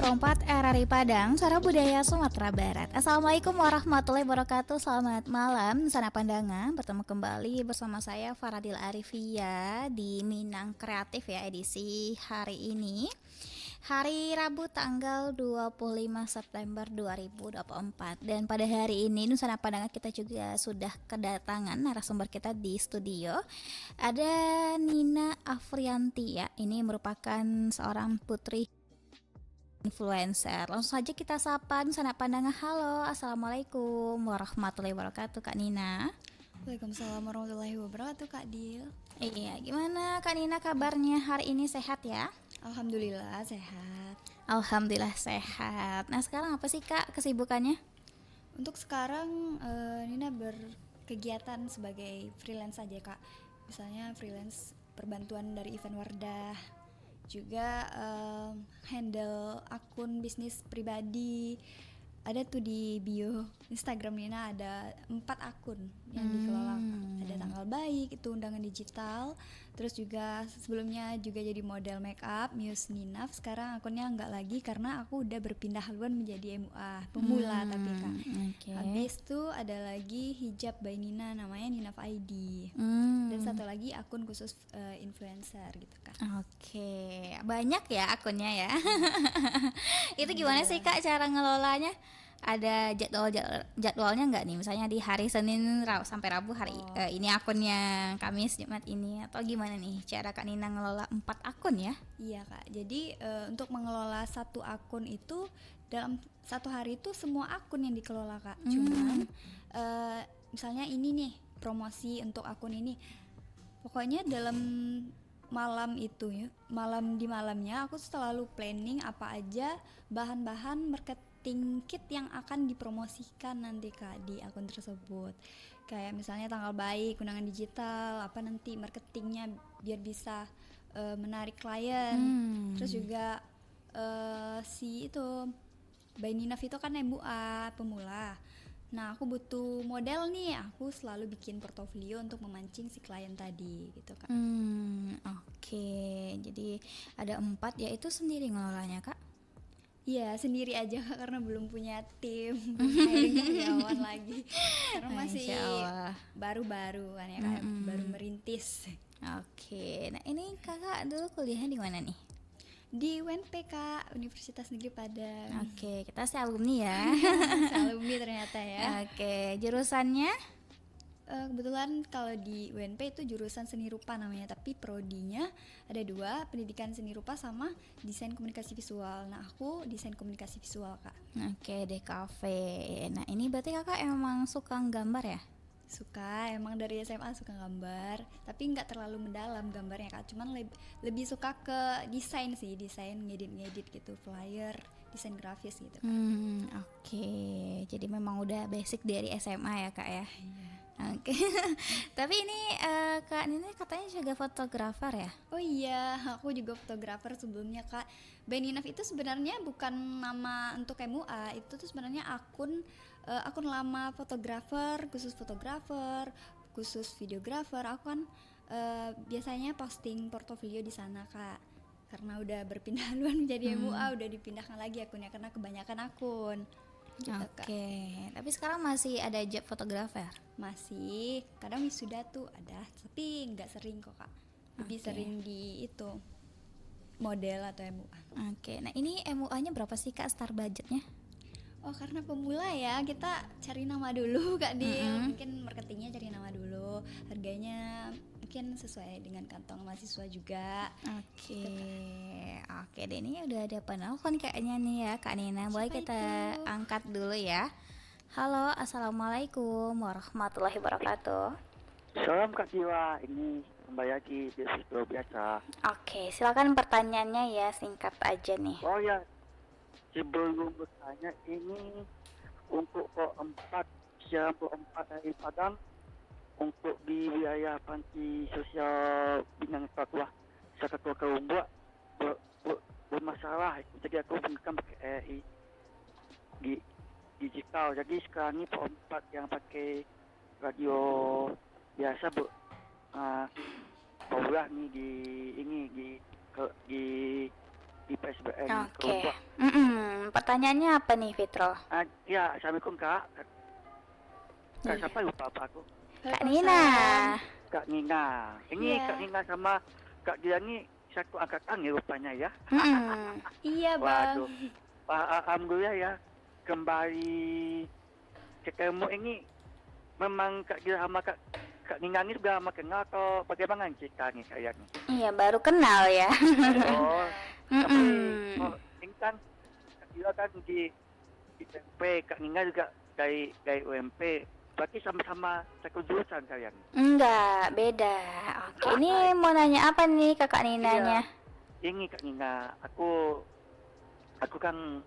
104 RRI Padang, Suara Budaya Sumatera Barat. Assalamualaikum warahmatullahi wabarakatuh. Selamat malam, Sana Pandangan. Bertemu kembali bersama saya Faradil Arifia di Minang Kreatif ya, edisi hari ini. Hari Rabu tanggal 25 September 2024. Dan pada hari ini Nusana Pandangan kita juga sudah kedatangan narasumber kita di studio. Ada Nina Afrianti ya. Ini merupakan seorang putri influencer. Langsung saja kita sapa Nusana Pandangan. Halo, assalamualaikum warahmatullahi wabarakatuh Kak Nina. Waalaikumsalam warahmatullahi wabarakatuh Kak Dil. Iya, gimana Kak Nina kabarnya hari ini, sehat ya? Alhamdulillah sehat. Alhamdulillah sehat. Nah sekarang apa sih Kak kesibukannya? Untuk sekarang Nina berkegiatan sebagai freelance aja Kak. Misalnya freelance perbantuan dari event Wardah, juga handle akun bisnis pribadi. Ada tuh di bio Instagram Nina ada 4 akun yang dikelola. Ada Tanggal Baik, itu undangan digital. Terus juga sebelumnya juga jadi model make up Muse Ninaf. Sekarang akunnya enggak lagi karena aku udah berpindah haluan menjadi MUA pemula tapi Kak. Habis itu ada lagi Hijab by Nina, namanya Ninaf ID. Dan satu lagi akun khusus influencer gitu Kak. Oke, banyak ya akunnya ya. Itu gimana sih Kak cara ngelolanya? Ada jadwalnya nggak nih? Misalnya di hari Senin sampai Rabu hari ini akunnya, Kamis Jumat ini, atau gimana nih cara Kak Nina ngelola 4 akun ya? Iya Kak. Jadi untuk mengelola satu akun itu dalam satu hari itu semua akun yang dikelola Kak. Cuman misalnya ini nih promosi untuk akun ini. Pokoknya dalam malam itu ya, di malamnya aku selalu planning apa aja bahan-bahan marketing kit yang akan dipromosikan nanti Kak di akun tersebut. Kayak misalnya Tanggal Baik, undangan digital, apa nanti marketingnya biar bisa menarik klien. Terus juga si itu By Ninaf itu kan MUA pemula. Nah aku butuh model nih, aku selalu bikin portofolio untuk memancing si klien tadi gitu Kak. Oke, jadi ada 4 ya, itu sendiri ngelolanya Kak? Iya sendiri aja Kak, karena belum punya tim, belum hiring karyawan lagi karena masih baru-baru kan ya Kak, baru merintis. Oke, nah ini kakak dulu kuliahnya di mana nih? Di UNP Kak, Universitas Negeri Padang. Oke, kita alumni ya. Alumni ternyata ya. Oke, jurusannya? Kebetulan kalau di UNP itu jurusan seni rupa namanya, tapi prodinya ada 2, pendidikan seni rupa sama desain komunikasi visual. Nah aku desain komunikasi visual Kak. Oke, DKV. Nah ini berarti kakak emang suka gambar ya? Suka, emang dari SMA suka gambar, tapi nggak terlalu mendalam gambarnya Kak, cuman lebih suka ke desain sih, desain ngedit gitu, flyer, desain grafis gitu Kak. Oke, jadi memang udah basic dari SMA ya Kak ya? Iya. Oke. Tapi ini Kak Nina katanya juga fotografer ya? Oh iya, aku juga fotografer sebelumnya Kak. By Ninaf itu sebenarnya bukan nama untuk MUA, itu tuh sebenarnya akun lama fotografer, khusus videografer. Aku kan biasanya posting portofolio di sana Kak. Karena udah berpindah haluan menjadi MUA, udah dipindahkan lagi akunnya karena kebanyakan akun. Gitu, Oke, tapi sekarang masih ada job fotografer? Masih, kadang wisuda tuh ada, tapi nggak sering kok Kak. Lebih sering di itu model atau MUA. Oke, nah ini MUA-nya berapa sih Kak start budgetnya? Oh karena pemula ya, kita cari nama dulu Kak Dil. Mungkin marketingnya cari nama dulu, harganya mungkin sesuai dengan kantong mahasiswa juga. Oke deh, ini udah ada penelpon kayaknya nih ya Kak Nina. Boleh kita angkat dulu ya. Halo, assalamualaikum warahmatullahi wabarakatuh. Salam Kak Jiwa, ini kembali lagi di Situ Biasa. Oke, silakan pertanyaannya ya, singkat aja nih. Oh ya, sebelum bertanya ini untuk keempat dari Padang, untuk di wilayah panti sosial Binang Tatwa Sakatua Kerumbua bermasalah. Jadi aku bukan pakai digital. Jadi sekarang ini keempat yang pakai radio biasa paulah nih di di PSBN Oke. Kelompok. Pertanyaannya apa nih, Fitro? Ya, assalamualaikum Kak. Kak Iya. siapa lupa apa aku? Kak Waalaikumsalam. Nina. Kak Nina. Ini Iya. Kak Nina sama Kak Dia ini satu angkatan ya rupanya ya. Mm-mm. Iya bang. Waduh. Alhamdulillah ya. Kembali ketemu ini memang Kak Dia sama Kak Nina ini sudah lama kenal atau bagaimana ceritanya kayaknya? Iya, baru kenal ya. Oh, tapi Mm-mm. ini kan Kak Dia kan di UMP, Kak Nina juga dari UMP. Berarti sama-sama satu jurusan kalian. Enggak, beda. Oke, ini mau nanya apa nih Kakak Ninanya? Ini Kak Nina, aku kan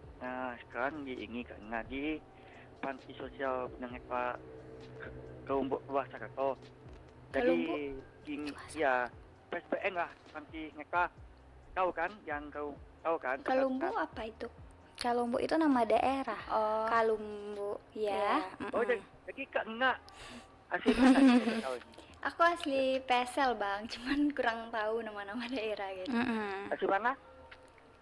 sekarang Kak Nina di panti sosial Penengah Kelompok Luas Jakarta. Jadi ini ya PSBN lah panti Ngeka. Tahu kan yang kau tahu kan? Kalumbu apa itu? Kalumbu itu nama daerah. Oh. Kalumbu, ya. Oh, Mm-mm. jadi Kak Nina asli mana? Kita tahu ini. Aku asli Pesel bang, cuman kurang tahu nama-nama daerah gitu. Mm-mm. Asli mana?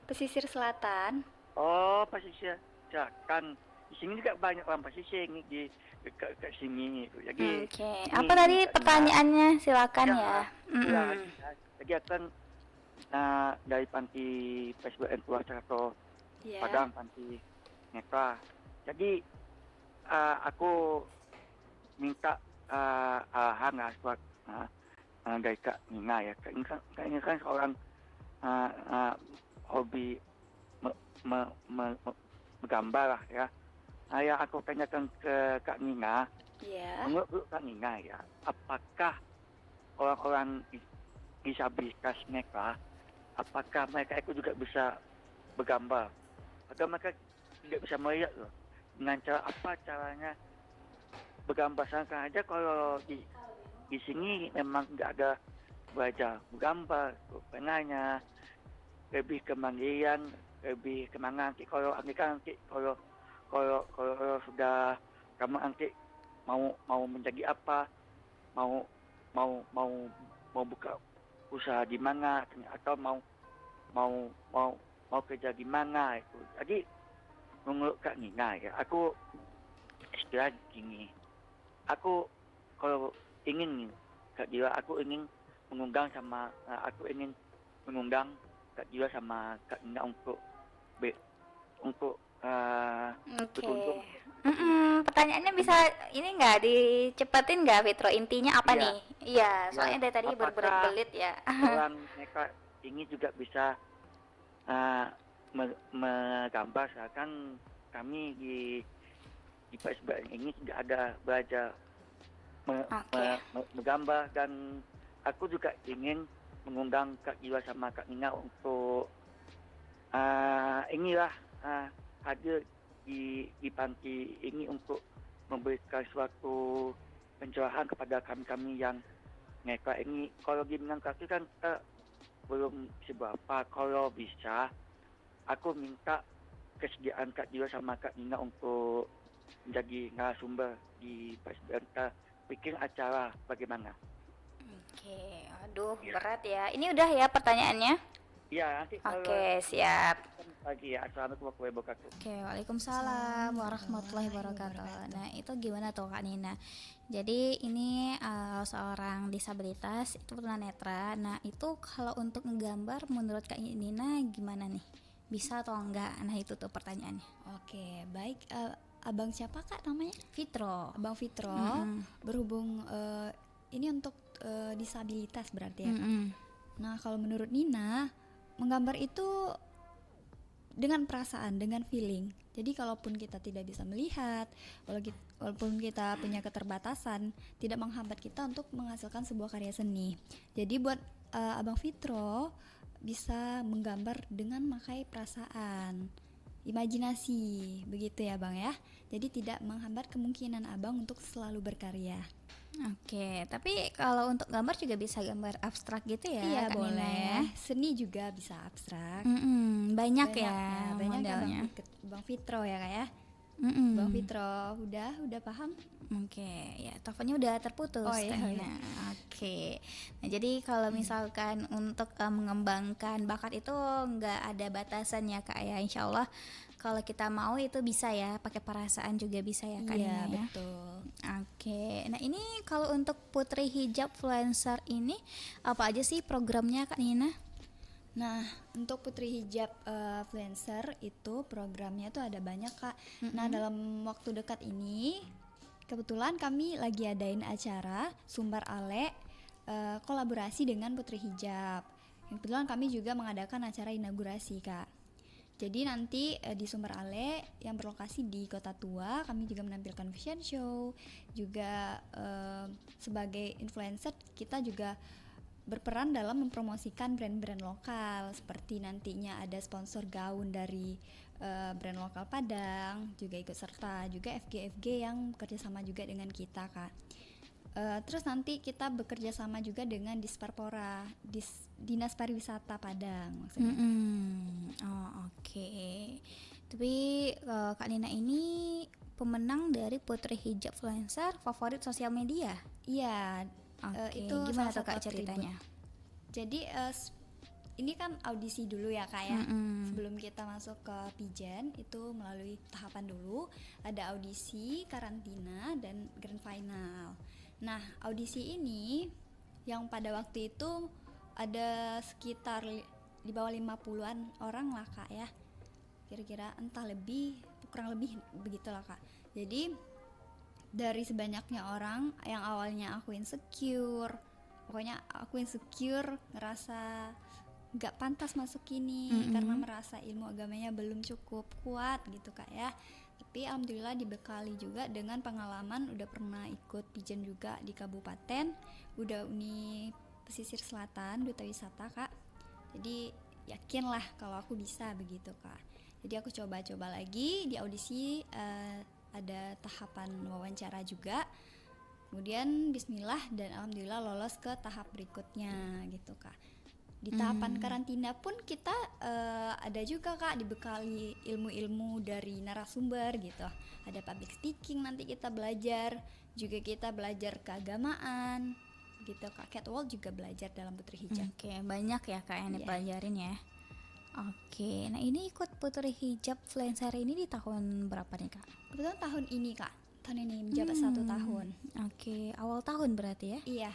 Pesisir selatan. Oh, pesisir Jakarta. Di sini juga banyak orang pesisir ini di dekat sini. Jadi Oke, ini apa tadi Kak Nina. pertanyaannya? Silakan Ya, ya. Ya, Mm-mm. jadi akan dari panti PSBN Luas Jakarta, Ya. Padang panti Ngeka. Jadi aku minta arahan suat dari Kak Nina ya. Kak Nina kan seorang hobi menggambar lah ya. Ya aku tanyakan ke Kak Nina, Ya. menurut Kak Nina ya, apakah orang-orang disabilitas mereka, apakah mereka itu juga bisa bergambar? Atau mereka tidak bisa melihat loh? Dengan cara apa caranya bergambar? Sangka aja kalau di sini memang nggak ada belajar bergambar, penanya lebih kemandirian, lebih semangat. Kalau nanti kalau sudah kamu nanti mau menjadi apa, mau buka usaha di mana atau mau kerja di mana itu. Jadi menurut Kak Nina ya, aku istilah gini, aku kalau ingin Kak Dila, aku ingin mengundang Kak Dila sama Kak Nina untuk Oke. berkunjung. Pertanyaannya bisa ini nggak dicepetin nggak, Fitro? Intinya apa Iya. nih? Iya, soalnya dari tadi Apakah berbelit-belit ya. orang mereka ini juga bisa menggambar, misalkan kami di PSBN ini tidak ada belajar menggambar, dan aku juga ingin mengundang Kak Jiwa sama Kak Nina untuk hadir di panti ini untuk memberikan suatu pencerahan kepada kami yang mereka ini. Kalau di Minang Kaki kan kita belum seberapa. Kalau bisa, aku minta kesediaan Kak Jiwa sama Kak Nina untuk menjadi narasumber di PSBN. Kita bikin acara bagaimana? Oke, aduh Ya. berat ya. Ini udah ya pertanyaannya? Ya, nanti kalau Oke, siap. pagi ya. Assalamualaikum warahmatullahi wabarakatuh. Oke, waalaikumsalam warahmatullahi wabarakatuh. Nah, itu gimana tuh Kak Nina? Jadi ini seorang disabilitas itu tunanetra. Nah, itu kalau untuk ngegambar menurut Kak Nina gimana nih? Bisa atau enggak? Nah, itu tuh pertanyaannya. Oke, baik. Abang siapa Kak namanya? Fitro. Abang Fitro. Mm-mm. Berhubung ini untuk disabilitas berarti ya. Mm-mm. Nah, kalau menurut Nina, menggambar itu dengan perasaan, dengan feeling. Jadi kalaupun kita tidak bisa melihat, walaupun kita punya keterbatasan, tidak menghambat kita untuk menghasilkan sebuah karya seni. Jadi buat Abang Fitro bisa menggambar dengan memakai perasaan, imajinasi, begitu ya Bang ya. Jadi tidak menghambat kemungkinan Abang untuk selalu berkarya. Oke, tapi kalau untuk gambar juga bisa gambar abstrak gitu ya? Iya Kak Nina ya? boleh. Seni juga bisa abstrak. Banyak ya banyak ya modelnya. Bang Fitro ya Kak ya. Mm-mm. Bang Fitro, udah paham? Oke, ya teleponnya udah terputus Oh, iya, Kak iya. Nina. Oke, nah jadi kalau misalkan untuk mengembangkan bakat itu nggak ada batasannya Kak ya. Insya Allah kalau kita mau itu bisa ya, pakai perasaan juga bisa ya Kak Iya, Nina ya. betul. Oke, nah ini kalau untuk Putri Hijab Influencer ini apa aja sih programnya Kak Nina? Nah, untuk Putri Hijab Influencer itu programnya tuh ada banyak, Kak. Nah, dalam waktu dekat ini kebetulan kami lagi adain acara Sumber Ale kolaborasi dengan Putri Hijab. Yang kebetulan kami juga mengadakan acara inaugurasi, Kak. Jadi nanti di Sumber Ale yang berlokasi di Kota Tua, kami juga menampilkan fashion show. Juga sebagai influencer kita juga berperan dalam mempromosikan brand-brand lokal, seperti nantinya ada sponsor gaun dari brand lokal Padang, juga ikut serta juga FG-FG yang bekerja sama juga dengan kita, Kak. Terus nanti kita bekerja sama juga dengan Disparpora, Dinas Pariwisata Padang maksudnya. Oh, oke. Tapi Kak Nina ini pemenang dari Putri Hijab Influencer favorit sosial media. Iya, Oke, itu gimana salah tuh Kak satu atribut. ceritanya? Jadi ini kan audisi dulu ya, Kak ya. Mm-mm. Sebelum kita masuk ke Pijen itu melalui tahapan dulu, ada audisi, karantina, dan grand final. Nah, audisi ini yang pada waktu itu ada sekitar di bawah 50-an orang lah, Kak ya. Kira-kira entah lebih, kurang lebih begitulah, Kak. Jadi dari sebanyaknya orang yang awalnya aku insecure, pokoknya aku insecure, ngerasa gak pantas masuk ini karena merasa ilmu agamanya belum cukup kuat gitu, Kak ya. Tapi alhamdulillah dibekali juga dengan pengalaman, udah pernah ikut Pijen juga di kabupaten, udah Uni Pesisir Selatan, Duta Wisata, Kak. Jadi yakinlah kalau aku bisa begitu, Kak. Jadi aku coba-coba lagi di audisi, ada tahapan wawancara juga, kemudian bismillah dan alhamdulillah lolos ke tahap berikutnya gitu, Kak. Di tahapan karantina pun kita ada juga, Kak, dibekali ilmu-ilmu dari narasumber gitu. Ada public speaking nanti kita belajar, juga kita belajar keagamaan gitu, Kak. Catwalk juga belajar dalam Putri Hijab. Oke, banyak ya Kak yang Iya. dipelajarin ya. Oke, nah ini ikut Putri Hijab Influencer ini di tahun berapa nih Kak? Kebetulan tahun ini, Kak, tahun ini menjabat 1 tahun. Oke, awal tahun berarti ya? Iya,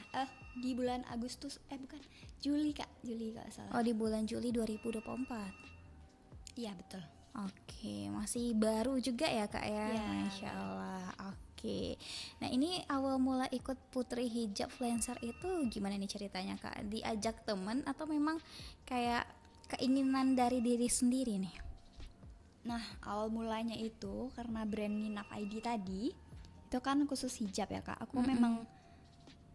di bulan Agustus, bukan, Juli, Kak, Juli kalau salah. Oh, di bulan Juli 2024. Iya, betul. Oke, masih baru juga ya Kak ya? Iya. Masya Allah. Oke, nah ini awal mula ikut Putri Hijab Influencer itu gimana nih ceritanya Kak? Diajak temen atau memang kayak keinginan dari diri sendiri nih? Nah, awal mulanya itu karena brand Ninap ID tadi itu kan khusus hijab ya, Kak. Aku memang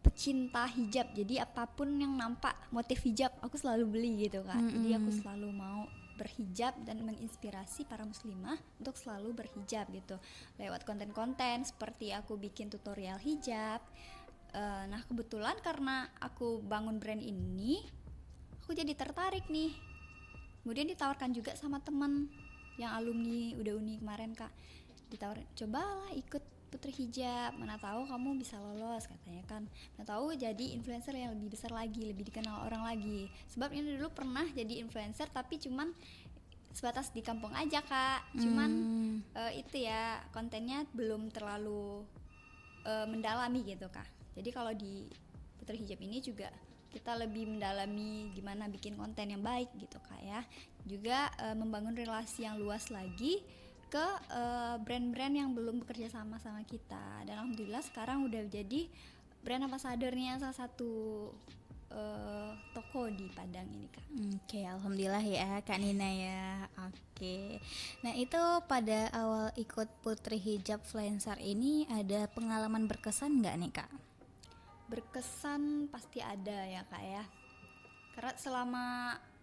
pecinta hijab, jadi apapun yang nampak motif hijab aku selalu beli gitu, Kak. Jadi aku selalu mau berhijab dan menginspirasi para muslimah untuk selalu berhijab gitu, lewat konten-konten seperti aku bikin tutorial hijab. Nah, kebetulan karena aku bangun brand ini, aku jadi tertarik nih. Kemudian ditawarkan juga sama teman yang alumni udah Uni kemarin, Kak. Ditawarin, cobalah ikut Putri Hijab, mana tahu kamu bisa lolos katanya kan. Mana tahu jadi influencer yang lebih besar lagi, lebih dikenal orang lagi. Sebab ini dulu pernah jadi influencer tapi cuman sebatas di kampung aja, Kak. Cuman itu ya kontennya belum terlalu mendalami gitu, Kak. Jadi kalau di Putri Hijab ini juga kita lebih mendalami gimana bikin konten yang baik gitu, Kak ya. Juga membangun relasi yang luas lagi ke brand-brand yang belum bekerja sama kita. Dan alhamdulillah sekarang udah jadi brand ambassador-nya salah satu toko di Padang ini, Kak. Oke, alhamdulillah ya Kak Nina ya. Oke, nah itu pada awal ikut Putri Hijab Influencer ini ada pengalaman berkesan nggak nih Kak? Berkesan pasti ada ya, Kak ya. Karena selama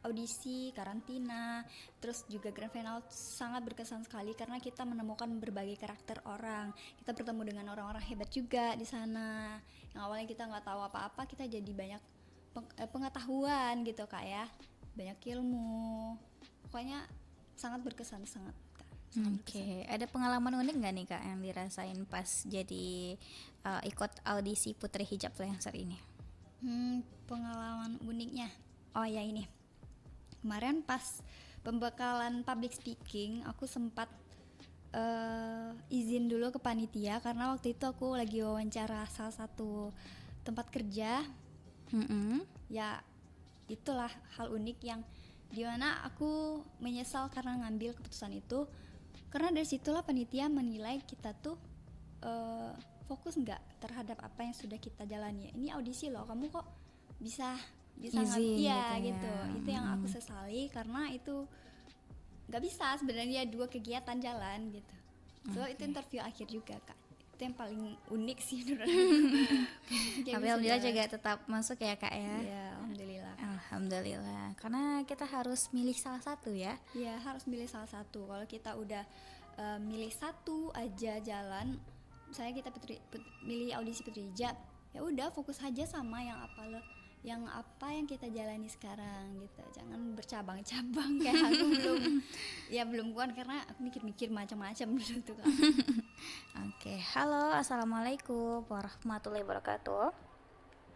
audisi, karantina, terus juga grand final sangat berkesan sekali karena kita menemukan berbagai karakter orang. Kita bertemu dengan orang-orang hebat juga di sana. Yang awalnya kita nggak tahu apa-apa, kita jadi banyak pengetahuan gitu, Kak ya. Banyak ilmu. Pokoknya sangat berkesan sangat, Kak. Oke, ada pengalaman unik nggak nih Kak yang dirasain pas jadi ikut audisi Putri Hijab Influencer ini? Pengalaman uniknya, oh ya ini kemarin pas pembekalan public speaking aku sempat izin dulu ke panitia karena waktu itu aku lagi wawancara salah satu tempat kerja. Ya itulah hal unik yang dimana aku menyesal karena ngambil keputusan itu, karena dari situlah panitia menilai kita tuh fokus nggak terhadap apa yang sudah kita jalani. Ini audisi loh, kamu kok bisa Izin iya gitu ya. gitu. Itu yang aku sesali karena itu nggak bisa sebenarnya 2 kegiatan jalan gitu. So itu interview akhir juga Kak, itu yang paling unik sih menurut aku. Kayak Tapi bisa alhamdulillah jalan. juga tetap masuk ya Kak ya. Iya, alhamdulillah. Alhamdulillah, karena kita harus milih salah satu ya. Iya, harus milih salah satu. Kalau kita udah milih satu aja jalan, misalnya kita milih audisi Putri Hijab, ya udah fokus aja sama yang apa yang kita jalani sekarang gitu. Jangan bercabang-cabang kayak aku belum kuat karena aku mikir-mikir macam-macam gitu kan. Oke, halo, assalamualaikum warahmatullahi wabarakatuh.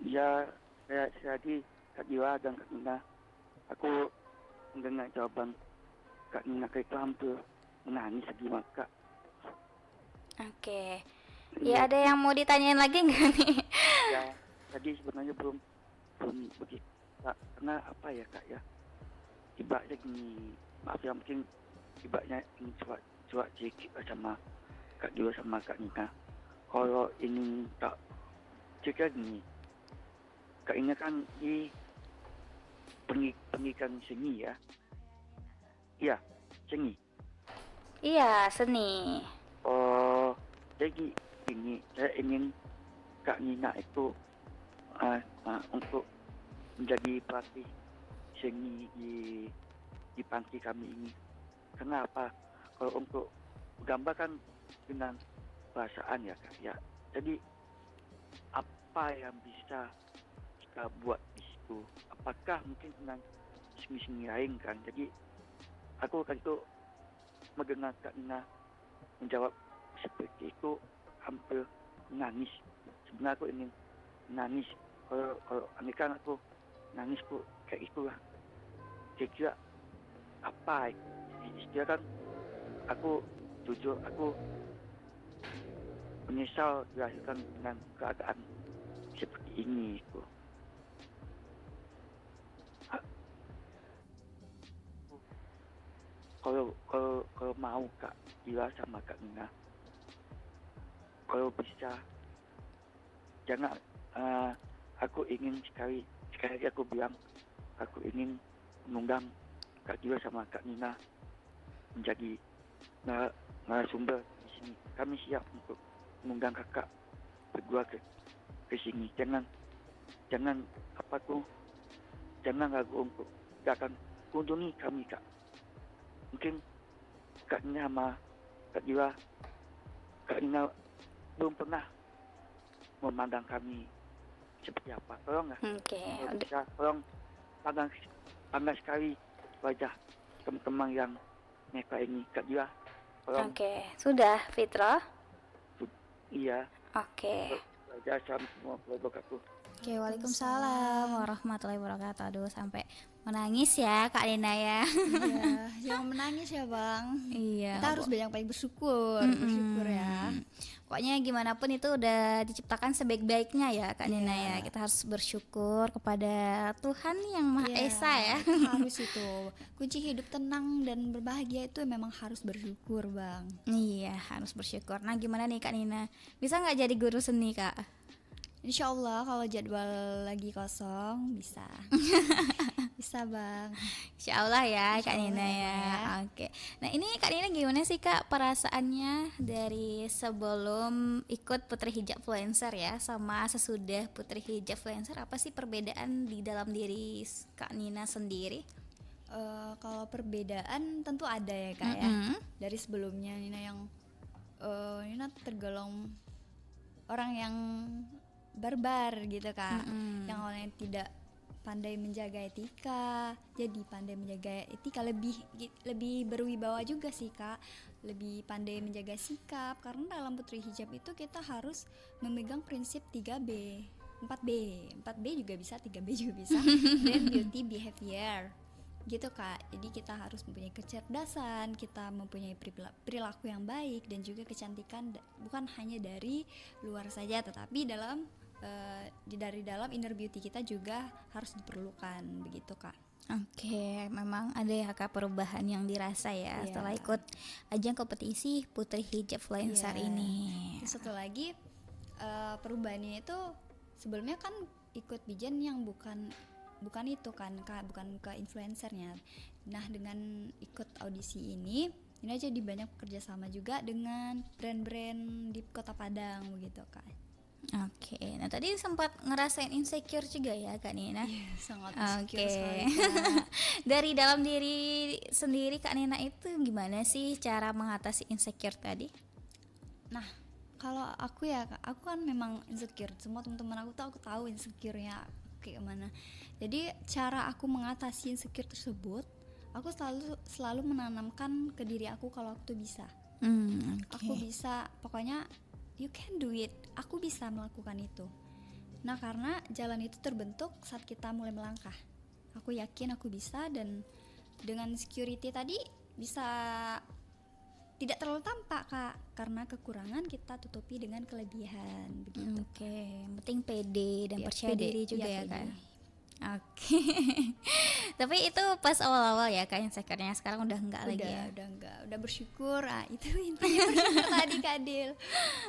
Ya, saya tadi Kak Jiwa dan Kak Nina, aku mendengar jawaban Kak Nina itu hampir menangis lagi Kak. Oke, ya ada yang mau ditanyain lagi nggak nih? Ya, tadi sebenarnya belum begitu Kak, karena apa ya Kak ya, ibaratnya gini, maaf ya mungkin ibaratnya ini cuak sedikit sama Kak Jiwa sama Kak Nina. Kalau ini Kak cerita gini, Kak Nina kan di pendidikan seni ya. Iya, seni. Iya, seni. Oh, jadi ini saya ingin Kak Nina itu untuk menjadi pelatih seni di panti kami ini. Kenapa? Kalau untuk gambar kan dengan perasaan ya Kak ya. Jadi apa yang bisa kita buat di situ? Apakah mungkin dengan seni-seni lain kan? Jadi aku kan itu mendengar Kak Nina menjawab seperti itu hampir nangis. Sebenarnya aku ingin nangis. Kalau andaikan aku nangis kok kayak itulah. Kira-kira apa istilah kan, aku jujur aku menyesal dilahirkan dengan keadaan seperti ini itu. Kalau mau Kak Ila sama Kak Nina, kalau bisa jangan, aku ingin sekali lagi aku bilang, aku ingin mengundang Kak Ila sama Kak Nina menjadi narasumber di sini. Kami siap untuk mengundang kakak berdua ke sini. Jangan apa tuh, jangan ragu untuk datang kunjungi kami Kak. Mungkin Kak Nina sama Kak Ila, Kak Nina belum pernah memandang kami seperti apa. Tolong lah. Oke, Kalau bisa, tolong pandang sekali wajah teman-teman yang mereka ini. Kak Ila, tolong. Oke, sudah Fitra. Iya. Oke. Wajah semua keluarga aku. Oke, waalaikumsalam warahmatullahi wabarakatuh. Aduh, sampai menangis ya Kak Nina ya. Iya, jangan menangis ya Bang. Iya. Kita harus banyak bersyukur ya. Pokoknya gimana pun itu udah diciptakan sebaik-baiknya ya Kak Nina ya. Iya. Kita harus bersyukur kepada Tuhan yang Maha Iya, Esa ya. harus itu. Kunci hidup tenang dan berbahagia itu memang harus bersyukur Bang. Iya, harus bersyukur. Nah, gimana nih Kak Nina? Bisa nggak jadi guru seni Kak? Insya Allah kalau jadwal lagi kosong bisa. Bisa Bang. Insya Allah ya Insya Kak Nina Allah ya. ya. Oke. Nah, ini Kak Nina gimana sih Kak perasaannya dari sebelum ikut Putri Hijab Influencer ya sama sesudah Putri Hijab Influencer? Apa sih perbedaan di dalam diri Kak Nina sendiri? Kalau perbedaan tentu ada ya Kak ya. Dari sebelumnya Nina tergolong orang yang barbar gitu Kak. Yang awalnya tidak pandai menjaga etika, jadi pandai menjaga etika, lebih berwibawa juga sih Kak. lebih pandai menjaga sikap, karena dalam putri hijab itu kita harus memegang prinsip 3B, 4B 4B juga bisa, 3B juga bisa, dan beauty behavior gitu Kak. Jadi kita harus mempunyai kecerdasan, kita mempunyai perilaku yang baik, dan juga kecantikan bukan hanya dari luar saja, tetapi dari dalam inner beauty kita juga harus diperlukan begitu Kak. Oke, memang ada ya Kak perubahan yang dirasa ya Iya. setelah ikut ajang kompetisi Putri Hijab Fluencer Iya. ini. Terus satu lagi perubahannya itu, sebelumnya kan ikut Bijen yang bukan itu kan Kak, bukan ke influencernya. Nah dengan ikut audisi ini jadi banyak bekerja sama juga dengan brand-brand di Kota Padang begitu Kak. Oke, nah tadi sempat ngerasain insecure juga ya Kak Nina. Sangat Oke. insecure sekali Kak. Dari dalam diri sendiri Kak Nina itu gimana sih cara mengatasi insecure tadi? Nah kalau aku ya Kak, aku kan memang insecure. Semua teman-teman aku tahu insecure-nya kayak mana. Jadi cara aku mengatasi insecure tersebut, aku selalu menanamkan ke diri aku kalau aku tuh bisa. Aku bisa, pokoknya you can do it. Aku bisa melakukan itu. Nah karena jalan itu terbentuk saat kita mulai melangkah. Aku yakin aku bisa, dan dengan security tadi bisa tidak terlalu tampak Kak, karena kekurangan kita tutupi dengan kelebihan begitu. Oke, yang penting pede dan Iya, percaya pede. diri juga Iya, ya pede. Kak. Oke. Tapi itu pas awal-awal ya Kak insecure-nya, sekarang udah enggak lagi ya. Udah enggak, udah bersyukur. Itu intinya bersyukur tadi Kak Dil.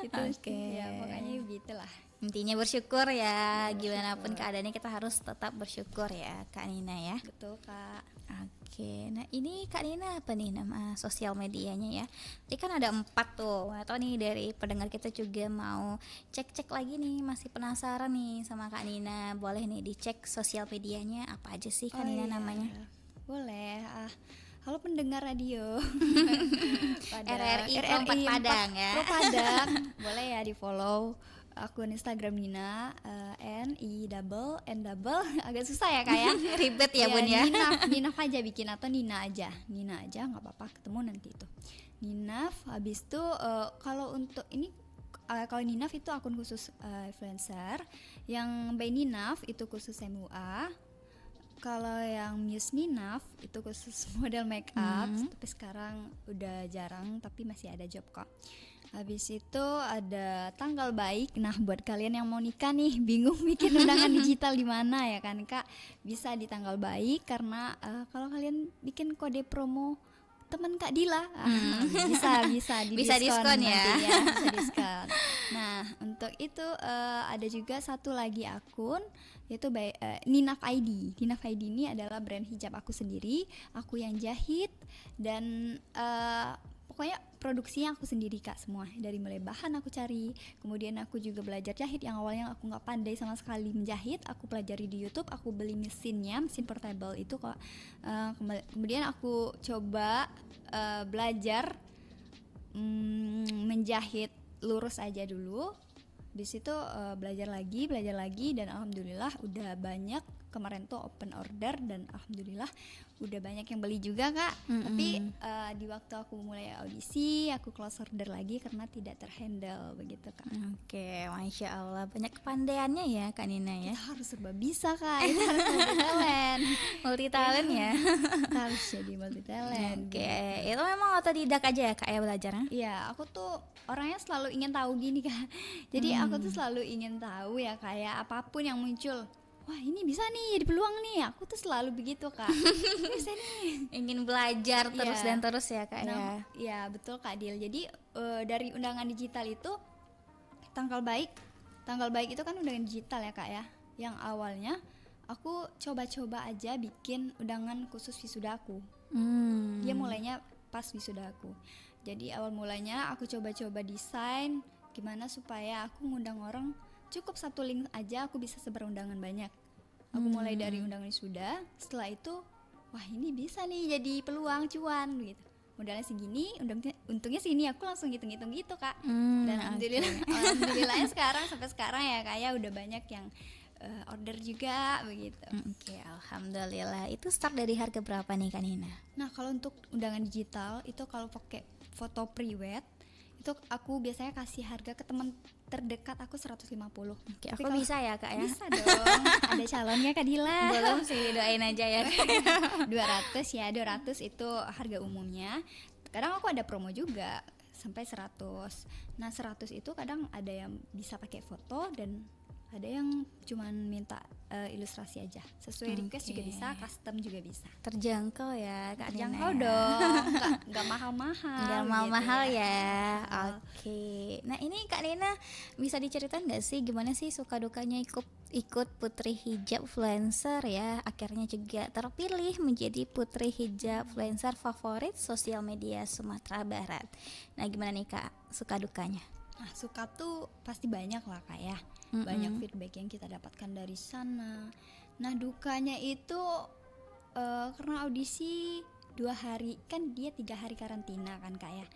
Itu Oke. ya pokoknya begitulah. Intinya bersyukur ya, Ya, gimana pun bersyukur. keadaannya kita harus tetap bersyukur ya Kak Nina ya. Betul Kak. Oke, nah ini Kak Nina apa nih nama sosial medianya ya? Tadi kan ada 4 tuh, atau nih dari pendengar kita juga mau cek-cek lagi nih, masih penasaran nih sama Kak Nina. Boleh nih dicek sosial medianya apa aja sih Kak Nina iya. namanya? Boleh. Halo pendengar radio RRI Pro 4 Padang ya. Pro Padang. Boleh ya di follow akun Instagram Nina, N-I-double agak susah ya Kak ya. Ribet ya Bun ya. Ninaf aja bikin, atau Nina aja nggak apa-apa, ketemu nanti itu Ninaf. Habis itu kalau untuk ini kalau Ninaf itu akun khusus influencer, yang by Ninaf itu khusus MUA. Kalau yang Muse Ninaf itu khusus model make up, tapi sekarang udah jarang, tapi masih ada job kok. Habis itu ada Tanggal Baik. Nah buat kalian yang mau nikah nih, bingung bikin undangan digital di mana ya kan Kak, bisa di Tanggal Baik, karena kalau kalian bikin kode promo teman Kak Dila, bisa di Bisa diskon ya. nantinya, bisa diskon. Nah untuk itu ada juga satu lagi akun, yaitu Ninaf ID. Ninaf ID ini adalah brand hijab aku sendiri, aku yang jahit, dan pokoknya produksinya aku sendiri Kak semua, dari mulai bahan aku cari, kemudian aku juga belajar jahit yang awalnya aku nggak pandai sama sekali menjahit, aku pelajari di YouTube, aku beli mesin portable itu kok. Kemudian aku coba belajar menjahit lurus aja dulu. Di situ belajar lagi, dan alhamdulillah udah banyak. Kemarin tuh open order, dan alhamdulillah udah banyak yang beli juga Kak. Tapi di waktu aku mulai audisi, aku close order lagi karena tidak terhandle begitu Kak. Oke, Masya Allah, banyak kepandaiannya ya Kak Nina ya. Kita harus serba bisa Kak, kita harus multi talent. Multi talent ya. Kita harus jadi multi talent. Oke, itu memang otodidak aja ya Kak ya belajarnya? Iya, aku tuh orangnya selalu ingin tahu gini Kak. Jadi aku tuh selalu ingin tahu ya, kayak apapun yang muncul. Wah ini bisa nih, jadi peluang nih. Aku tuh selalu begitu Kak. Bisa nih. Ingin belajar terus Iya. dan terus ya Kak ya. Nah, ya betul Kak Dil. Jadi dari undangan digital itu Tanggal Baik itu kan undangan digital ya Kak ya. Yang awalnya aku coba-coba aja bikin undangan khusus wisuda aku. Dia mulainya pas wisuda aku. Jadi awal mulanya aku coba-coba desain gimana supaya aku ngundang orang, cukup satu link aja aku bisa sebar undangan banyak. Aku mulai dari undangan wisuda, setelah itu wah ini bisa nih jadi peluang cuan gitu. Modalnya segini, untungnya segini, aku langsung hitung-hitung gitu Kak. Dan alhamdulillahnya sampai sekarang ya kayak udah banyak yang order juga begitu. Oke, alhamdulillah. Itu start dari harga berapa nih Kak Nina? Nah kalau untuk undangan digital itu kalau pakai foto pre-wed itu aku biasanya kasih harga ke teman terdekat aku 150. Oke, Tapi aku kalau- bisa ya kak ya? Bisa dong. Ada calonnya Kak Dila. Belum sih, doain aja ya. 200 ya, 200 itu harga umumnya. Kadang aku ada promo juga sampai 100. Nah, 100 itu kadang ada yang bisa pakai foto dan ada yang cuman minta ilustrasi aja. Sesuai request juga Oke. bisa, custom juga bisa. Terjangkau ya kak Nina Terjangkau ya? dong, nggak mahal-mahal. Nggak gitu mahal-mahal ya. Mahal. Oke. Nah ini Kak Nina bisa diceritain nggak sih gimana sih suka dukanya ikut Putri Hijab Influencer ya? Akhirnya juga terpilih menjadi Putri Hijab Influencer favorit sosial media Sumatera Barat. Nah gimana nih Kak suka dukanya? Nah, suka tuh pasti banyak lah Kak ya. Mm-mm. Banyak feedback yang kita dapatkan dari sana. Nah, dukanya itu karena audisi 2 hari, kan dia 3 hari karantina kan Kak ya.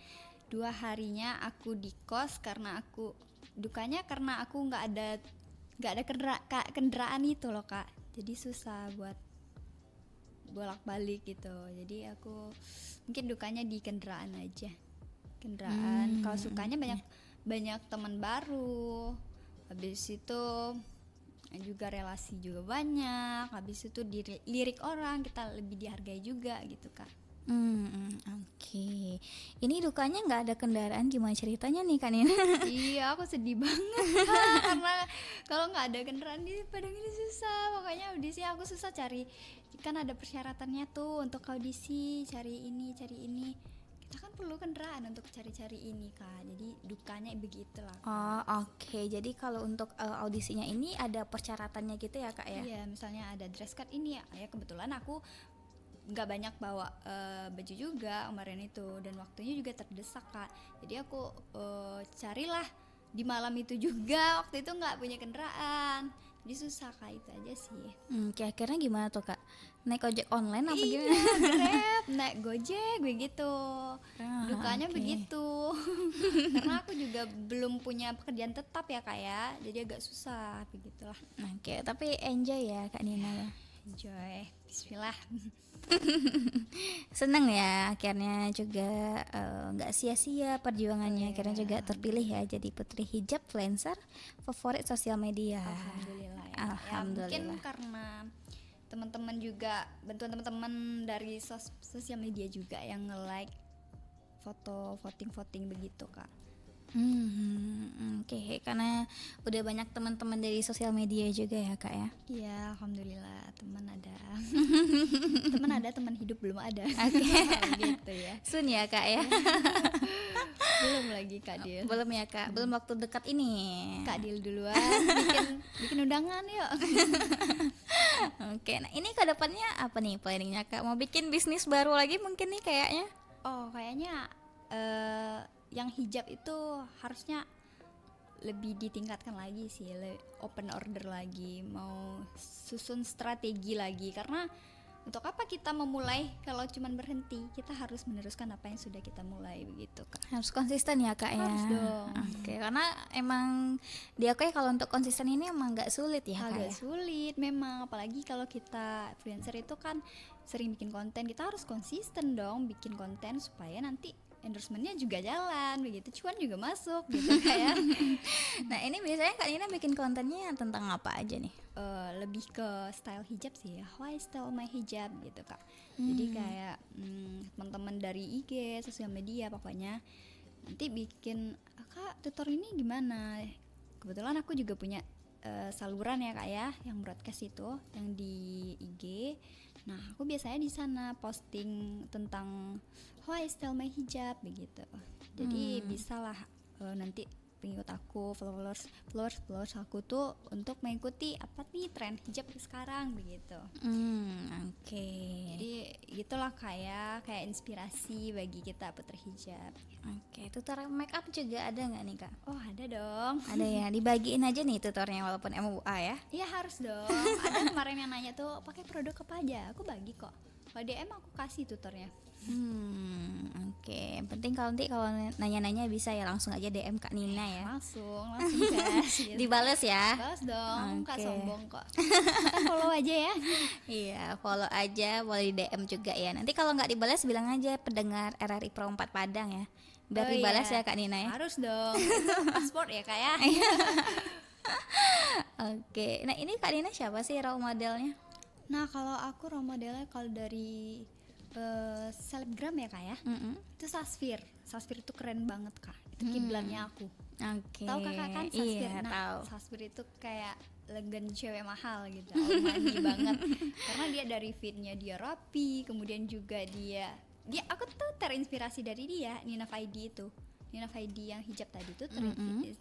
2 harinya aku di kos karena aku dukanya karena aku nggak ada kendaraan itu loh Kak. Jadi susah buat bolak-balik gitu. Jadi aku mungkin dukanya di kendaraan aja. Kendaraan. Kalau sukanya banyak teman baru. Habis itu juga relasi juga banyak. Habis itu lirik orang kita lebih dihargai juga gitu Kak. Oke. Ini dukanya nggak ada kendaraan, gimana ceritanya nih Kak Nina? Iya, aku sedih banget Kak, karena kalau nggak ada kendaraan di Padang ini susah. Makanya audisi aku susah cari, kan ada persyaratannya tuh untuk audisi, cari ini kita kan perlu kendaraan untuk cari-cari ini Kak. Jadi dukanya begitulah. Oh oke. Jadi kalau untuk audisinya ini ada persyaratannya gitu ya Kak ya? Iya, misalnya ada dress code ini ya kebetulan aku nggak banyak bawa baju juga kemarin itu dan waktunya juga terdesak Kak. Jadi aku carilah di malam itu juga, waktu itu nggak punya kendaraan, jadi susah Kak, itu aja sih. Oke, akhirnya gimana tuh Kak? Naik ojek online apa Iya, gimana? Grab, naik Gojek begitu. Dukanya oke. begitu. Karena aku juga belum punya pekerjaan tetap ya Kak ya, jadi agak susah begitulah. Oke, tapi enjoy ya Kak Nina ya. Enjoy, bismillah. Seneng ya akhirnya juga nggak sia-sia perjuangannya, akhirnya juga terpilih ya jadi Putri Hijab Influencer favorit sosial media. Alhamdulillah ya, Kak. Ya, Alhamdulillah. mungkin karena teman-teman juga, bantuan teman-teman dari sosial media juga yang nge-like foto voting begitu Kak. Oke, karena udah banyak teman-teman dari sosial media juga ya Kak ya. Iya, alhamdulillah teman ada. Teman hidup belum ada. Gitu ya. Sun ya Kak ya. Belum lagi Kak Dil. Belum ya Kak, belum waktu dekat ini. Kak Dil duluan bikin undangan yuk. Oke, nah ini ke depannya apa nih planningnya Kak? Mau bikin bisnis baru lagi mungkin nih kayaknya? Oh, kayaknya yang hijab itu harusnya lebih ditingkatkan lagi sih, open order lagi, mau susun strategi lagi, karena untuk apa kita memulai kalau cuman berhenti, kita harus meneruskan apa yang sudah kita mulai begitu Kak. Harus konsisten ya Kak ya. Harus dong. Oke, karena emang diakui kalau untuk konsisten ini emang nggak sulit ya Kak Agak ya. sulit memang, apalagi kalau kita influencer itu kan sering bikin konten, kita harus konsisten dong bikin konten supaya nanti endorsementnya juga jalan begitu, cuan juga masuk gitu kayak. Nah ini biasanya Kak Nina bikin kontennya tentang apa aja nih? Lebih ke style hijab sih, why style my hijab gitu Kak. Jadi kayak teman-teman dari IG, sosial media pokoknya nanti bikin, Kak tutor ini gimana. Kebetulan aku juga punya saluran ya Kak ya, yang broadcast itu yang di IG. Nah aku biasanya di sana posting tentang why style my hijab begitu. Jadi bisalah nanti pengikut aku, followers aku tuh untuk mengikuti apa nih tren hijab sekarang begitu. Oke. Jadi gitulah kayak inspirasi bagi kita putri hijab. Oke, tutor make up juga ada nggak nih Kak? Oh ada dong. Ada ya, dibagiin aja nih tutornya walaupun MUA ya. Iya harus dong. Ada kemarin yang nanya tuh pakai produk apa aja, aku bagi kok. Kalau DM aku kasih tutornya. Oke. Yang penting kalau nanti kalau nanya-nanya bisa ya langsung aja DM Kak Nina ya. Langsung gas gitu. Dibales ya. Balas dong, Kak Oke. sombong kok. Kan follow aja ya. Iya, follow aja, boleh di DM juga ya. Nanti kalau nggak dibalas bilang aja pendengar RRI Pro 4 Padang ya. Biar Oh dibalas iya. ya Kak Nina ya. Harus dong. Itu paspor ya Kak ya. Oke. Nah, ini Kak Nina siapa sih role modelnya? Nah kalau aku role modelnya kalau dari selebgram ya Kak ya, itu Sasfir. Sasfir itu keren banget Kak. Itu kiblatnya aku. Oke. Tahu Kakak kan Sasfir? Iya, Nah, tahu. Sasfir itu kayak legend cewek mahal gitu, almani banget. Karena dia dari fitnya dia rapi, kemudian juga dia aku tuh terinspirasi dari dia, Nina Faidi itu. Nina Faidi yang hijab tadi tuh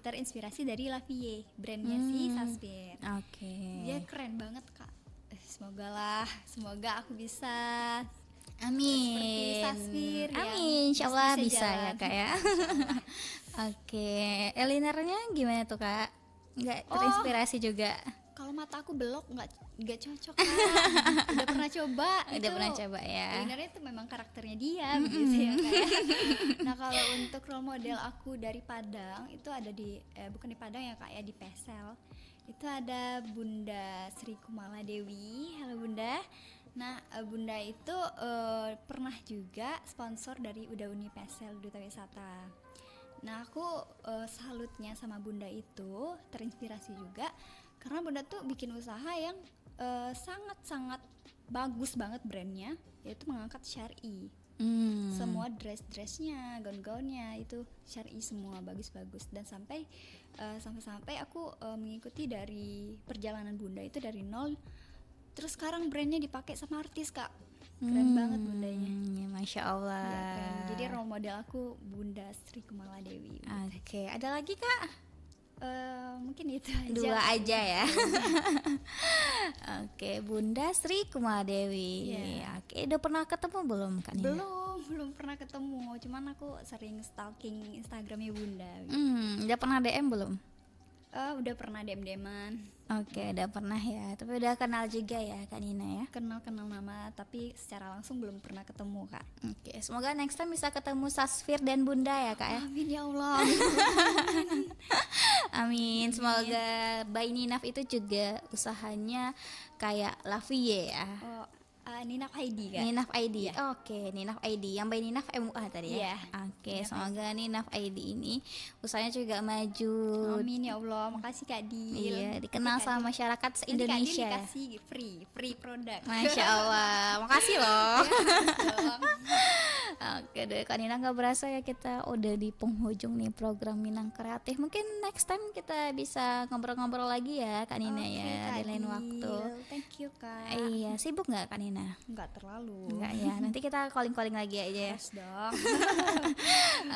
terinspirasi dari La Vie, brandnya si Sasfir. Oke. Dia keren banget Kak. Semoga aku bisa Amin. seperti Sasfir yang Amin. Insyaallah bisnisnya bisa ya jalan. Kak ya. Oke. Elinernya gimana tuh Kak? Nggak terinspirasi juga? Kalau mata aku belok nggak cocok Kak. Udah pernah coba. Udah pernah coba ya. Sebenarnya itu memang karakternya dia begitu ya kayak. Nah kalau untuk role model aku dari Padang itu ada di bukan di Padang ya Kak ya, di Pesel. Itu ada Bunda Sri Kumala Dewi. Halo Bunda. Nah Bunda itu pernah juga sponsor dari Uda Uni Pesel Duta Wisata. Nah aku salutnya sama Bunda itu terinspirasi juga karena Bunda tuh bikin usaha yang sangat-sangat bagus banget brandnya, yaitu mengangkat syar'i. Semua dress-dressnya, gaun-gaunnya itu syar'i semua, bagus-bagus. Dan sampai aku mengikuti dari perjalanan Bunda itu dari nol. Terus sekarang brandnya dipakai sama artis Kak. Keren banget Bundanya. Ya, Masya Allah. Ya, keren. Jadi role model aku Bunda Sri Kumala Dewi. Oke, ada lagi Kak? Mungkin itu aja. Dua aja ya. Oke, Bunda Sri Kumala Dewi. Iya. Oke, udah pernah ketemu belum Kak Nina? Belum pernah ketemu. Cuman aku sering stalking Instagramnya Bunda. Udah pernah DM belum? Udah pernah DM-an. Oke, udah pernah ya. Tapi udah kenal juga ya Kak Nina ya. Kenal nama, tapi secara langsung belum pernah ketemu Kak. Oke, semoga next time bisa ketemu Sasfir dan Bunda ya Kak ya. Amin ya Allah. Amin. Semoga Bayi Ninaf itu juga usahanya kayak La Vie ya. Nina Heidi Kak. Ninaf ID. Iya. Oke, Ninaf ID. Yang Bayi Ninaf MUA tadi ya. Iya. Oke, Ninaf semoga Ninaf ID ini usahanya juga maju. Amin ya Allah. Makasih Kak Dil. Iya, dikenal Nanti Kak sama Dil- masyarakat nanti Kak Dil se-Indonesia. dikasih free produk. Masya Allah, makasih loh. Dong. Oke deh, Kak Nina, nggak berasa ya kita udah di penghujung nih program Minang Kreatif. Mungkin next time kita bisa ngobrol-ngobrol lagi ya Kak Nina Oke, ya Kak di lain Dil. waktu. Thank you Kak. Iya, sibuk nggak Kak Nina? Enggak terlalu. Enggak ya, nanti kita calling-calling lagi aja ya. Harus dong.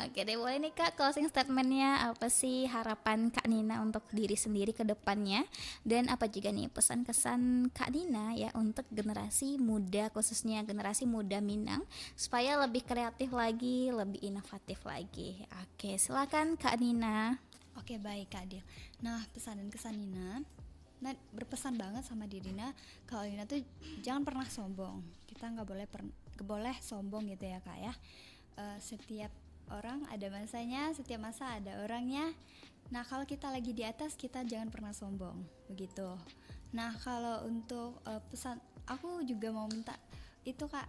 Oke deh, boleh nih Kak, closing statementnya apa sih harapan Kak Nina untuk diri sendiri ke depannya, dan apa juga nih pesan-kesan Kak Nina ya untuk generasi muda, khususnya generasi muda Minang, supaya lebih kreatif lagi, lebih inovatif lagi. Oke, silakan Kak Nina. Oke baik Kak Dil. Nah pesan dan kesan Nina, nah berpesan banget sama diri Nina kalau Nina tuh jangan pernah sombong. Kita nggak boleh sombong gitu ya Kak ya. Setiap orang ada masanya, setiap masa ada orangnya. Nah kalau kita lagi di atas kita jangan pernah sombong begitu. Nah kalau untuk pesan aku juga mau minta itu Kak,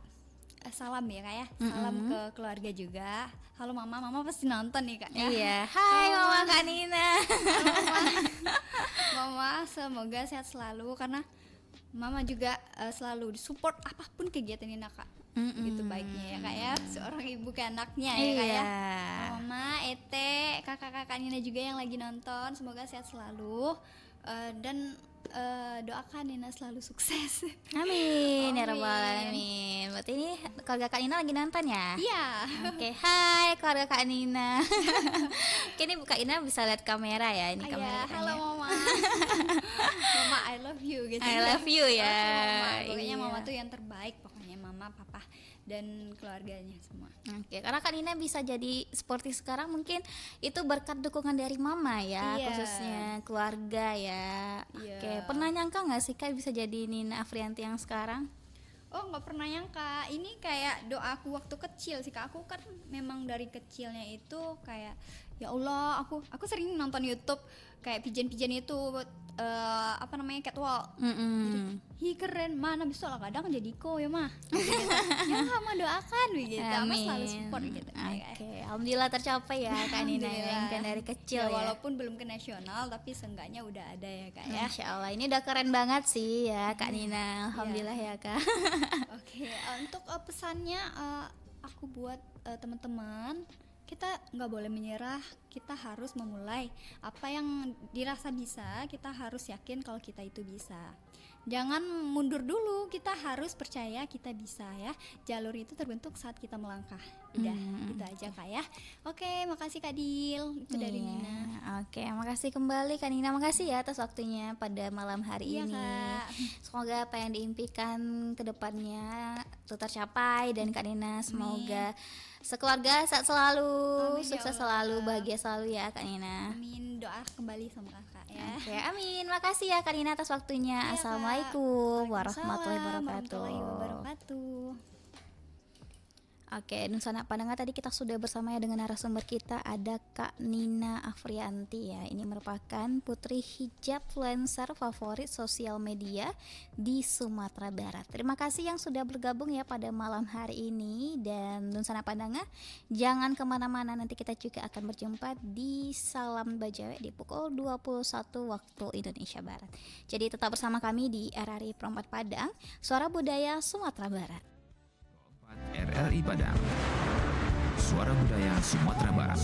salam ya Kak ya, salam ke keluarga juga. Halo mama pasti nonton nih Kak ya. Iya, hai Halo, Mama Kak Nina. Mama semoga sehat selalu karena Mama juga selalu support apapun kegiatan Nina Kak. Gitu baiknya ya Kak ya, seorang ibu ke anaknya ya Kak ya. Mama, Ete, kakak-kakak Nina juga yang lagi nonton, semoga sehat selalu. Dan doakan Nina selalu sukses. Amin, ya Amin. rabbal alamin. Berarti ini keluarga Kak Nina lagi nonton ya? Iya. Oke, hai keluarga Kak Nina. Oke, ini Kak Nina bisa lihat kamera ya, ini Iya, kamera. halo Mama. Mama I love you gitu. I love you ya. Mama. Pokoknya Iya. Mama tuh yang terbaik, pokoknya Mama, Papa dan keluarganya semua. Oke, karena Kak Nina bisa jadi seperti sekarang mungkin itu berkat dukungan dari Mama ya, Iya. khususnya keluarga ya. Iya. Oke, pernah nyangka nggak sih Kak bisa jadi Nina Afrianti yang sekarang? Oh, nggak pernah nyangka. Ini kayak doaku waktu kecil sih Kak. Aku kan memang dari kecilnya itu kayak ya Allah, aku sering nonton YouTube kayak pigeon-pigeon itu apa namanya catwalk. Jadi, hi keren, mana bisa lah kadang jadi ko ya mah. Gitu. Ya mah doakan begitu. Aku selalu support gitu. Oke, alhamdulillah tercapai ya Kak Nina yang kan dari kecil ya. Walaupun belum ke nasional tapi seenggaknya udah ada ya Kak ya. Masya Allah, ini udah keren banget sih ya Kak Nina. Alhamdulillah ya Kak. Oke, untuk pesannya aku buat teman-teman, kita nggak boleh menyerah, kita harus memulai apa yang dirasa bisa, kita harus yakin kalau kita itu bisa. Jangan mundur dulu, kita harus percaya kita bisa ya. Jalur itu terbentuk saat kita melangkah. Udah, itu aja Kak ya. Oke, makasih Kak Dil. Itu dari Nina. Oke, makasih kembali Kak Nina. Makasih ya atas waktunya pada malam hari ini. Kak. Semoga apa yang diimpikan ke depannya itu tercapai, dan Kak Nina semoga sekeluarga sehat selalu, Amin, ya sukses Allah. selalu, bahagia selalu ya Kak Nina. Amin, doa kembali sama Kakak ya. Oke, amin. Makasih ya Kak Nina atas waktunya. Iya, Kak. Assalamualaikum warahmatullahi Waalaikumsalam wabarakatuh. warahmatullahi wabarakatuh. Oke, dan sanak pendengar, tadi kita sudah bersama ya dengan narasumber kita, ada Kak Nina Afrianti ya. Ini merupakan putri hijab influencer favorit sosial media di Sumatera Barat. Terima kasih yang sudah bergabung ya pada malam hari ini. Dan sanak pendengar, jangan kemana-mana, nanti kita juga akan berjumpa di Salam Bajawe di pukul 21 waktu Indonesia Barat. Jadi tetap bersama kami di RRI Pro 4 Padang, Suara Budaya Sumatera Barat. RRI Padang, Suara Budaya Sumatera Barat.